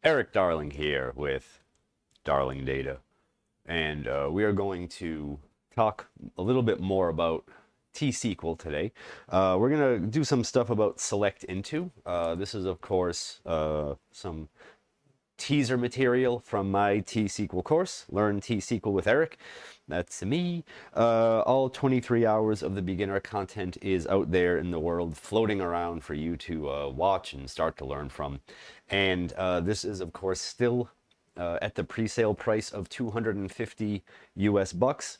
Eric Darling here with Darling Data, and we are going to talk a little bit more about T-SQL today. We're going to do some stuff about select into. This is, of course, some teaser material from my T-SQL course, Learn T-SQL with Eric. That's me. All 23 hours of the beginner content is out there in the world, floating around for you to watch and start to learn from. And this is, of course, still at the pre-sale price of 250 US bucks.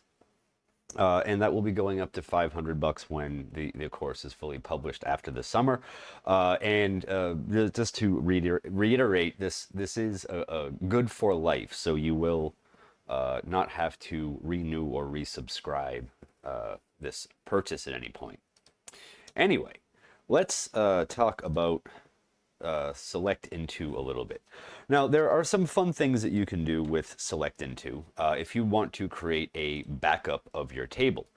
And that will be going up to 500 bucks when the course is fully published after the summer. Just to reiterate, this is a good for life, so you will not have to renew or resubscribe this purchase at any point. Anyway, let's talk about select into a little bit. Now, there are some fun things that you can do with select into if you want to create a backup of your table.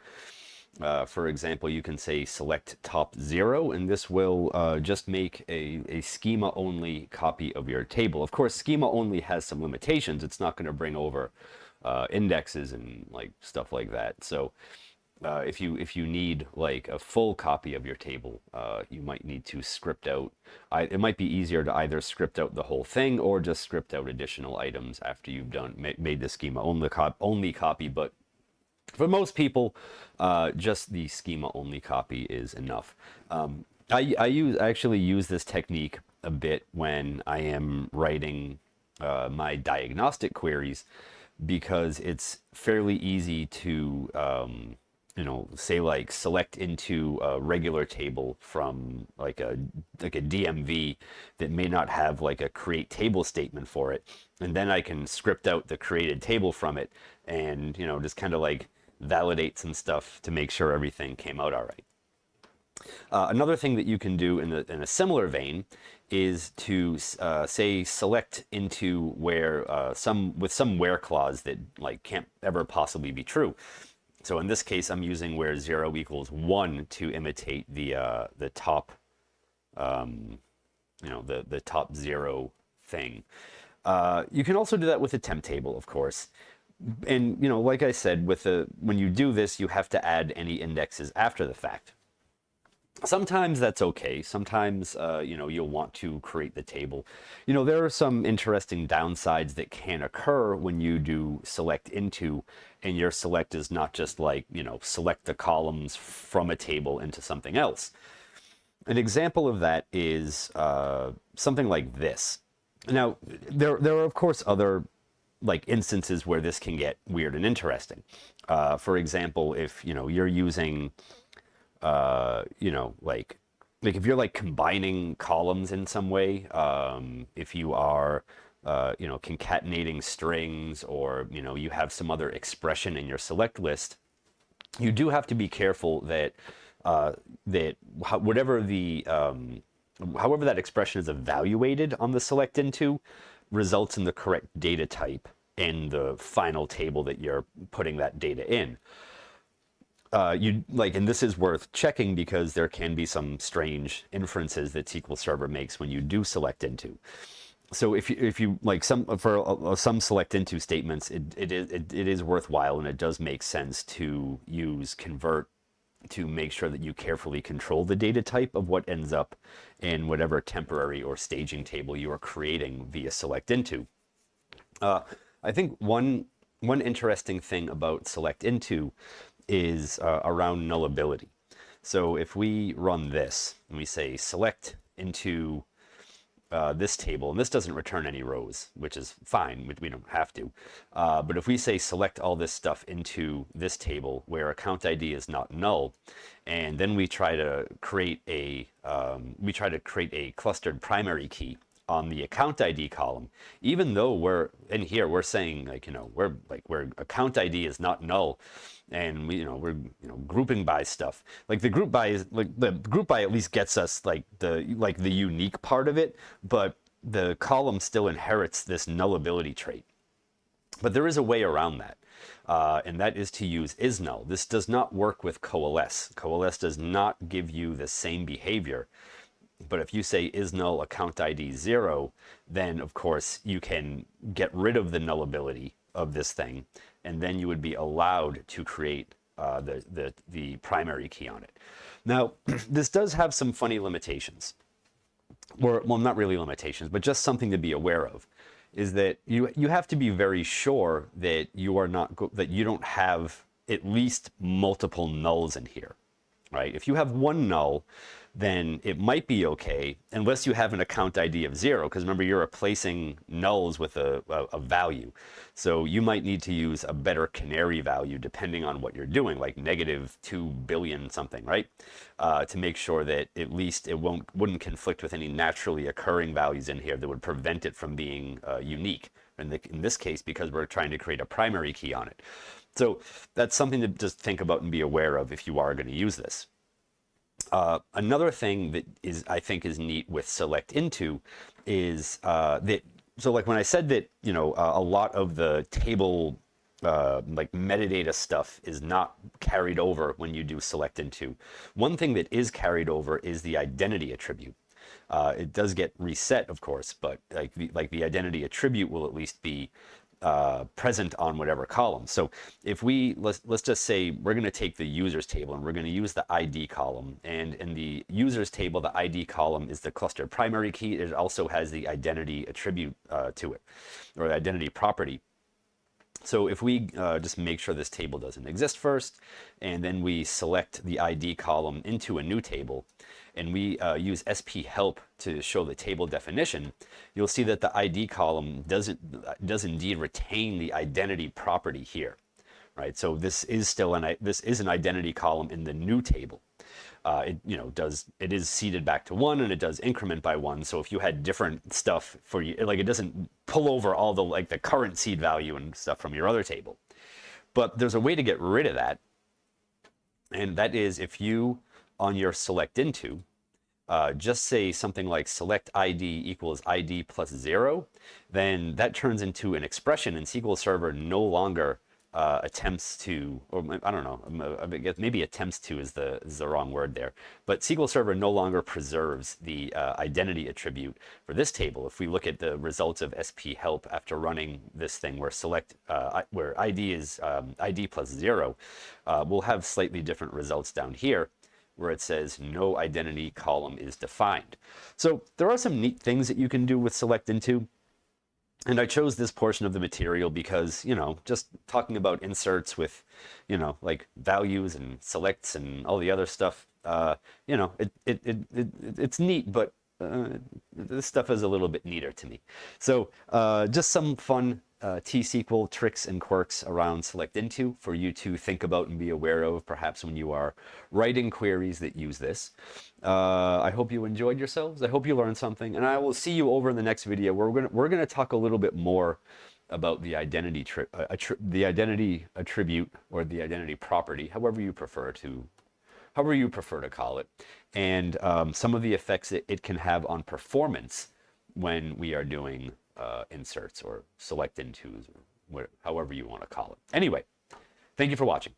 For example, you can say select top 0, and this will just make a schema-only copy of your table. Of course, schema-only has some limitations. It's not going to bring over indexes and like stuff like that. So if you need like a full copy of your table, you might need to script out. It might be easier to either script out the whole thing or just script out additional items after you've made the schema only copy. But for most people, just the schema only copy is enough. I actually use this technique a bit when I am writing my diagnostic queries, because it's fairly easy to say like select into a regular table from like a DMV that may not have like a create table statement for it, and then I can script out the created table from it, and just kind of like validate some stuff to make sure everything came out all right. Another thing that you can do in a similar vein is to say select into where with some where clause that like can't ever possibly be true. So in this case, I'm using where 0 equals 1 to imitate the top the top 0 thing. You can also do that with a temp table, of course. And like I said, when you do this, you have to add any indexes after the fact. Sometimes that's okay. Sometimes, you'll want to create the table. There are some interesting downsides that can occur when you do select into, and your select is not just like, select the columns from a table into something else. An example of that is something like this. Now, there are, of course, other like instances where this can get weird and interesting. For example, if, you're using like if you're like combining columns in some way, if you are concatenating strings, or you have some other expression in your select list, you do have to be careful that whatever the however that expression is evaluated on the select into results in the correct data type in the final table that you're putting that data in. And this is worth checking, because there can be some strange inferences that SQL Server makes when you do select into. So if you like some select into statements, it is worthwhile, and it does make sense to use convert to make sure that you carefully control the data type of what ends up in whatever temporary or staging table you are creating via select into. I think one interesting thing about select into is around nullability. So if we run this and we say select into this table, and this doesn't return any rows, which is fine, we don't have to. But if we say select all this stuff into this table where account ID is not null, and then we try to create a clustered primary key on the account ID column, even though we're in here, we're saying where account ID is not null, and we're grouping by stuff. Like the group by at least gets us like the unique part of it, but the column still inherits this nullability trait. But there is a way around that, and that is to use isNull. This does not work with coalesce. Coalesce does not give you the same behavior. But if you say is null account ID 0, then of course you can get rid of the nullability of this thing, and then you would be allowed to create the primary key on it. Now, this does have some funny limitations, or well, not really limitations, but just something to be aware of, is that you have to be very sure that you are not that you don't have at least multiple nulls in here, right? If you have one null, then it might be okay, unless you have an account ID of 0, because remember, you're replacing nulls with a value. So you might need to use a better canary value depending on what you're doing, like -2 billion something, right? To make sure that at least it wouldn't conflict with any naturally occurring values in here that would prevent it from being unique. In this case, because we're trying to create a primary key on it. So that's something to just think about and be aware of if you are going to use this. Another thing that I think is neat with select into is that, so like when I said that, a lot of the table like metadata stuff is not carried over when you do select into. One thing that is carried over is the identity attribute. It does get reset, of course, but like the identity attribute will at least be present on whatever column. So if let's just say we're going to take the users table and we're going to use the ID column, and in the users table the ID column is the clustered primary key. It also has the identity attribute to it, or the identity property. So if we just make sure this table doesn't exist first, and then we select the ID column into a new table, and we use SP help to show the table definition, you'll see that the ID column does indeed retain the identity property here, right? So this is still an identity column in the new table. It is seeded back to 1, and it does increment by 1. So if you had different stuff for you, like it doesn't pull over all the current seed value and stuff from your other table. But there's a way to get rid of that, and that is if you on your select into just say something like select ID equals ID plus 0, then that turns into an expression, and SQL Server no longer attempts to, or I don't know, I guess maybe attempts to is the wrong word there, but SQL Server no longer preserves the identity attribute for this table. If we look at the results of SP help after running this thing where where ID is ID plus 0, we'll have slightly different results down here, where it says no identity column is defined. So there are some neat things that you can do with select into. And I chose this portion of the material because, just talking about inserts with, like values and selects and all the other stuff, it's neat, but this stuff is a little bit neater to me. So just some fun T-SQL tricks and quirks around select into for you to think about and be aware of, perhaps when you are writing queries that use this. I hope you enjoyed yourselves. I hope you learned something, and I will see you over in the next video where we're gonna talk a little bit more about the identity attribute, or the identity property, however you prefer to call it, and some of the effects that it can have on performance when we are doing inserts or select intos, or however you want to call it. Anyway, thank you for watching.